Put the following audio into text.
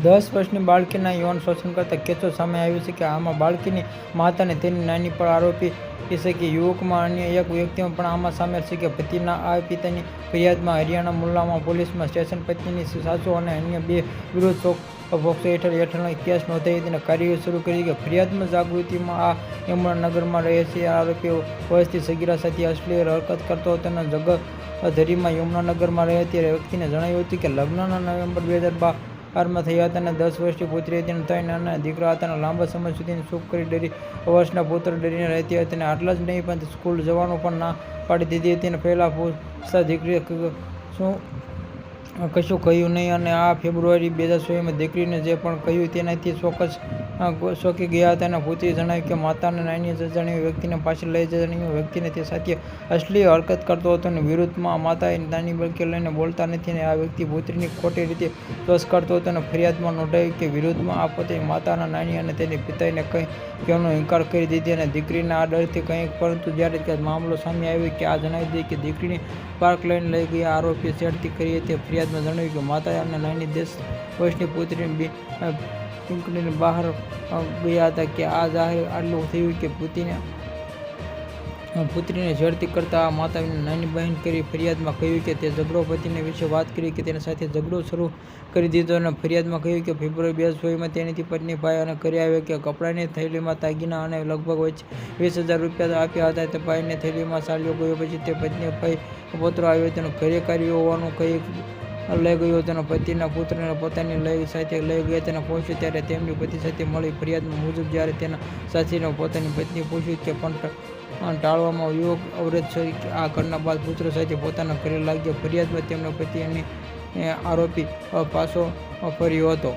10 વર્ષની બાળકીના યૌન શોષણ કરતા કેસો સામે આવ્યો છે કે આમાં બાળકીની માતાને તેની નાની પર આરોપી છે કે યુવકમાં અન્ય એક વ્યક્તિમાં પણ આમાં સામેલ છે કે પતિના આ પિતાની ફરિયાદમાં હરિયાણા મુલ્લામાં પોલીસમાં સ્ટેશન પત્નીની સાસુ અને અન્ય 2 વિરુદ્ધ પોક્સો હેઠળનો કેસ નોંધાઈ તેને કાર્યવાહી શરૂ કરી કે ફરિયાદમાં જાગૃતિમાં આ યમુનાનગરમાં રહે છે. આરોપી વર્ષથી સગીરા સાથે અશ્લીલ હરકત કરતો હતો અને જગધરીમાં યમુનાનગરમાં રહેતી વ્યક્તિને જણાવ્યું હતું કે લગ્નના નવેમ્બર 2012માં થયા હતા અને 10 વર્ષની પુત્રી હતી અને 3 નાના દીકરા હતા અને લાંબા સમય સુધી સુખ કરી વર્ષના પુત્ર ડરીને રહેતી હતી અને આટલા જ નહીં પણ સ્કૂલ જવાનું પણ ના પાડી દીધી હતી અને પહેલા પૂછતા દીકરીએ કશું કહ્યું નહીં અને આ ફેબ્રુઆરી 2016માં દીકરીને જે પણ કહ્યું તેનાથી ચોંકી ગયા હતા અને પુત્રીએ જણાવ્યું કે માતાને નાની અજાણ્યા વ્યક્તિને પાછળ લઈ અજાણ્યા વ્યક્તિને તે સાથે અશ્લીલ હરકત કરતો હતો અને વિરુદ્ધમાં માતાએ નાની બાળકી લઈને બોલતા નથી અને આ વ્યક્તિ પુત્રીની ખોટી રીતે દોષ કરતો હતો અને ફરિયાદમાં નોંધાયું કે વિરુદ્ધમાં આ પોતે માતાના નાની અને તેની પિતાને કંઈ કહેવાનો ઇનકાર કરી દીધી અને દીકરીને આ ડરથી કંઈક પરંતુ જ્યારે મામલો સામે આવ્યો કે આ જણાવી દે કે દીકરીને પાર્ક લઈને લઈ ગયા આરોપીએ છેડતી કરી હતી. ફરિયાદમાં જણાવ્યું કે માતા અને નાની 10 વર્ષની પુત્રીને પીંકડીને બહાર ગયા હતા કે આ જાહેર આટલું થયું કે પુત્રીને છેડતી કરતા આ માતાની નાની બહેન કરી. ફરિયાદમાં કહ્યું કે તે ઝઘડો પતિને વિશે વાત કરી કે તેની સાથે ઝઘડો શરૂ કરી દીધો અને ફરિયાદમાં કહ્યું કે ફેબ્રુઆરી 2016માં તેની પત્ની ભાઈ અને કરી આવ્યો કે કપડાની થેલીમાં દાગીના અને લગભગ વચ્ચે 20,000 રૂપિયા આપ્યા હતા. તે ભાઈને થેલીમાં ચાલ્યો ગયો પછી તે પત્ની ભાઈ પોતરો આવ્યો તેનો ઘરે કાર્ય હોવાનું કહી લઈ ગયો હતો. પતિના પુત્રને પોતાની સાથે લઈ ગયા તેને પહોંચ્યો ત્યારે તેમની પતિ સાથે મળી. ફરિયાદમાં મુજબ જ્યારે તેના સાથીને પોતાની પત્ની પૂછ્યું કે પણ ટાળવામાં યુવક અવરોધ છે. આ ઘટના બાદ પુત્ર સાથે પોતાના ઘરે લાગ્યા. ફરિયાદમાં તેમનો પતિ અને આરોપી પાછો ફર્યો હતો.